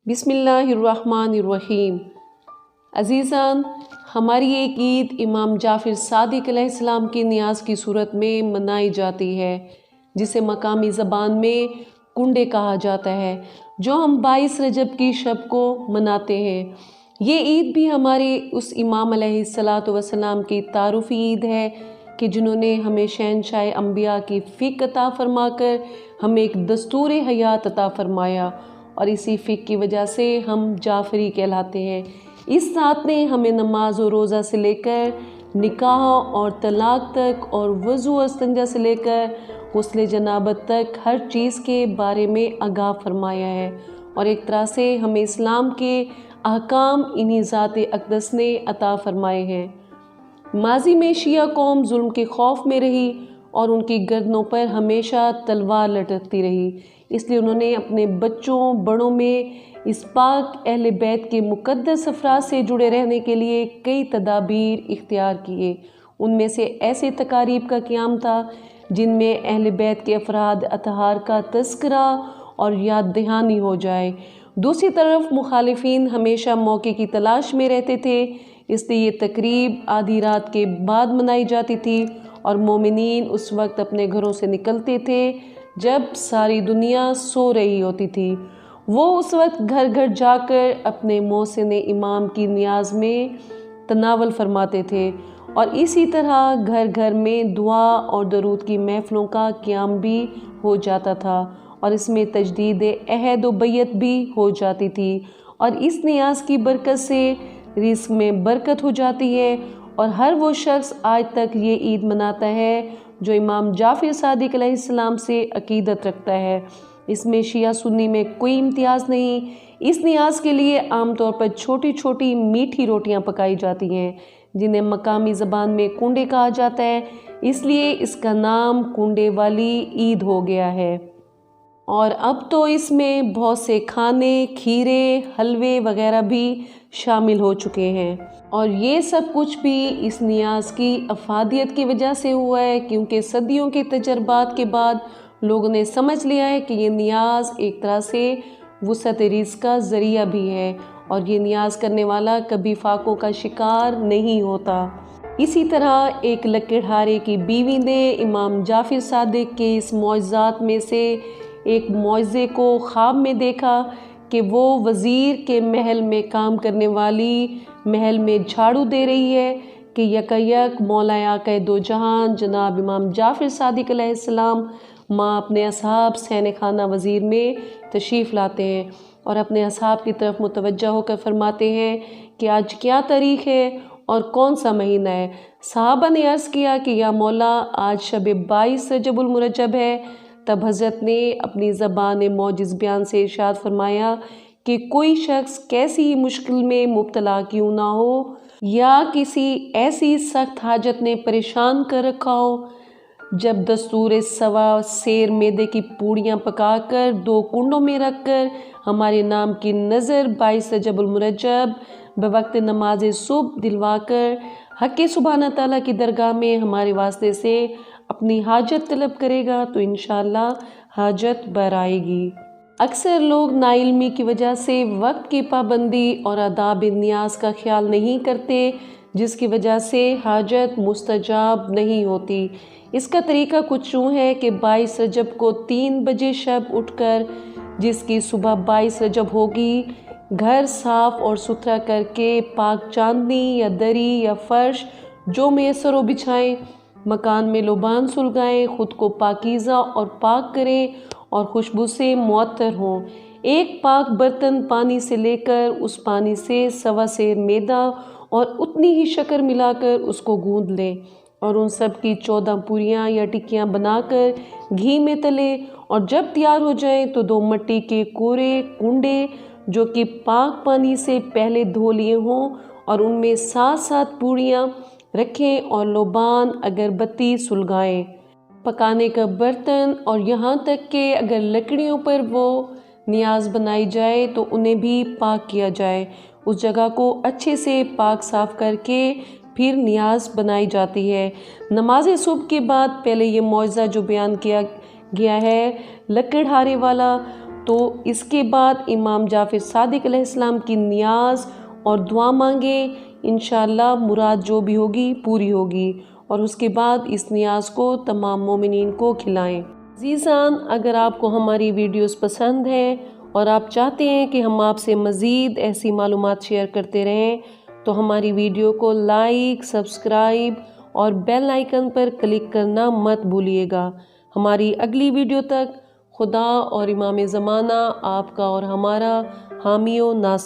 बिस्मिल्लाहिर्रहमानिर्रहीम। अज़ीज़ान, हमारी एक ईद इमाम जाफ़िर सादिक़ अलैहिस्सलाम की नियाज़ की सूरत में मनाई जाती है, जिसे मकामी ज़बान में कुंडे कहा जाता है, जो हम 22 रजब की शब को मनाते हैं। ये ईद भी हमारे उस इमाम अलैहिस्सलातु वस्सलाम की तारुफ़ी ईद है कि जिन्होंने हमें शहंशाह अंबिया की फ़िक अता फ़रमाकर हमें एक दस्तूर हयात अता फ़रमाया, और इसी फ़िक की वजह से हम जाफ़री कहलाते हैं। इस ज़ात ने हमें नमाज और रोज़ा से लेकर निकाह और तलाक तक, और वज़ू और इस्तिंजा से लेकर गुस्ल जनाबत तक हर चीज़ के बारे में आगाह फरमाया है, और एक तरह से हमें इस्लाम के अहकाम इन्हीं ज़ात अक़दस ने अता फ़रमाए हैं। माजी में शिया कौम जुल्म के खौफ में रही और उनकी गर्दनों पर हमेशा तलवार लटकती रही, इसलिए उन्होंने अपने बच्चों बड़ों में इस पाक अहले बैत के मुक़द्दस अफराद से जुड़े रहने के लिए कई तदाबीर इख्तियार किए। उनमें से ऐसे तकारीब का क़याम था जिनमें अहले बैत के अफराद अतहार का तज़किरा और याद दहानी हो जाए। दूसरी तरफ मुखालिफिन हमेशा मौके की तलाश में रहते थे, इसलिए ये तकरीब आधी रात के बाद मनाई जाती थी और मोमिनीन उस वक्त अपने घरों से निकलते थे जब सारी दुनिया सो रही होती थी। वो उस वक्त घर घर जाकर अपने मोहसिन इमाम की नियाज में तनावल फरमाते थे, और इसी तरह घर घर में दुआ और दरूद की महफ़िलों का क़याम भी हो जाता था, और इसमें तजदीद अहद व बैयत भी हो जाती थी, और इस नियाज की बरकत से रिज़्क़ में बरकत हो जाती है। और हर वो शख्स आज तक ये ईद मनाता है जो इमाम जाफ़िर सादिक़ अलैहिस्सलाम से अक़ीदत रखता है। इसमें शिया सुन्नी में कोई इम्तियाज़ नहीं। इस नियाज़ के लिए आम तौर पर छोटी छोटी मीठी रोटियां पकाई जाती हैं, जिन्हें मकामी ज़बान में कुंडे कहा जाता है, इसलिए इसका नाम कुंडे वाली ईद हो गया है। और अब तो इसमें बहुत से खाने, खीरे, हलवे वगैरह भी शामिल हो चुके हैं, और ये सब कुछ भी इस नियाज़ की अफादियत की वजह से हुआ है, क्योंकि सदियों के तजर्बात के बाद लोगों ने समझ लिया है कि ये नियाज़ एक तरह से वुसअत रिज़्क़ का ज़रिया भी है, और ये नियाज़ करने वाला कभी फाकों का शिकार नहीं होता। इसी तरह एक लकड़हारे की बीवी ने इमाम जाफ़िर सादिक़ के इस मौज़ात में से एक मौज़े को ख्वाब में देखा कि वो वज़ीर के महल में काम करने वाली महल में झाड़ू दे रही है कि यकायक मौला आक़ाए दो जहान जनाब इमाम जाफ़िर सादिक़ अलैहिस्सलाम माँ अपने असहाब सैन खाना वज़ीर में तशरीफ़ लाते हैं, और अपने असहाब की तरफ मुतवज्जा होकर फरमाते हैं कि आज क्या तारीख़ है और कौन सा महीना है। सहाबा ने अर्ज़ किया कि या मौला, आज शब 22 रजबुल मुरज्जब है। तब हज़रत ने अपनी ज़बान मौजिज़ बयान से इरशाद फरमाया कि कोई शख्स कैसी ही मुश्किल में मुब्तला क्यों ना हो, या किसी ऐसी सख्त हाजत ने परेशान कर रखा हो, जब दस्तूर सवा सेर मैदे की पूड़ियाँ पकाकर 2 कुंडों में रखकर हमारे नाम की नज़र 22 रजबुल मुरज्जब बवक्त नमाज सुबह दिलवाकर हक़ सुब्हाना ताला की दरगाह में हमारे वास्ते से अपनी हाजत तलब करेगा तो इंशाअल्लाह हाजत बर आएगी। अक्सर लोग नाइल्मी की वजह से वक्त की पाबंदी और आदाब नियाज़ का ख्याल नहीं करते, जिसकी वजह से हाजत मुस्तजाब नहीं होती। इसका तरीका कुछ यूँ है कि 22 रजब को 3 बजे शब उठकर जिसकी सुबह 22 रजब होगी, घर साफ़ और सुथरा करके पाक चांदनी या दरी या फ़र्श जो मैसर हो बिछाएँ, मकान में लोबान सुलगाएँ, ख़ुद को पाकीज़ा और पाक करें और खुशबू से मुअत्तर हों। एक पाक बर्तन पानी से लेकर उस पानी से सवा सेर मैदा और उतनी ही शक्कर मिलाकर उसको गूँध लें, और उन सब की 14 पूरियाँ या टिक्कियाँ बनाकर घी में तलें, और जब तैयार हो जाएं तो 2 मिट्टी के कोरे कुंडे जो कि पाक पानी से पहले धो लिए हों, और उनमें 7-7 पूरियाँ रखें और लोबान अगरबत्ती सुलगाएं। पकाने का बर्तन, और यहाँ तक कि अगर लकड़ियों पर वो नियाज़ बनाई जाए तो उन्हें भी पाक किया जाए। उस जगह को अच्छे से पाक साफ़ करके फिर नियाज़ बनाई जाती है। नमाज सुबह के बाद पहले ये मौज़ा जो बयान किया गया है लकड़हारे वाला, तो इसके बाद इमाम जाफ़िर सादिक अलैहिस्सलाम की नियाज़ और दुआ मांगे, इंशाअल्लाह मुराद जो भी होगी पूरी होगी। और उसके बाद इस नियाज़ को तमाम मोमिनीन को खिलाएं। अज़ीज़ान, अगर आपको हमारी वीडियोस पसंद हैं और आप चाहते हैं कि हम आपसे मज़ीद ऐसी मालूमात शेयर करते रहें, तो हमारी वीडियो को लाइक, सब्सक्राइब और बेल आइकन पर क्लिक करना मत भूलिएगा। हमारी अगली वीडियो तक खुदा और इमाम ज़माना आपका और हमारा हामी व नासिर।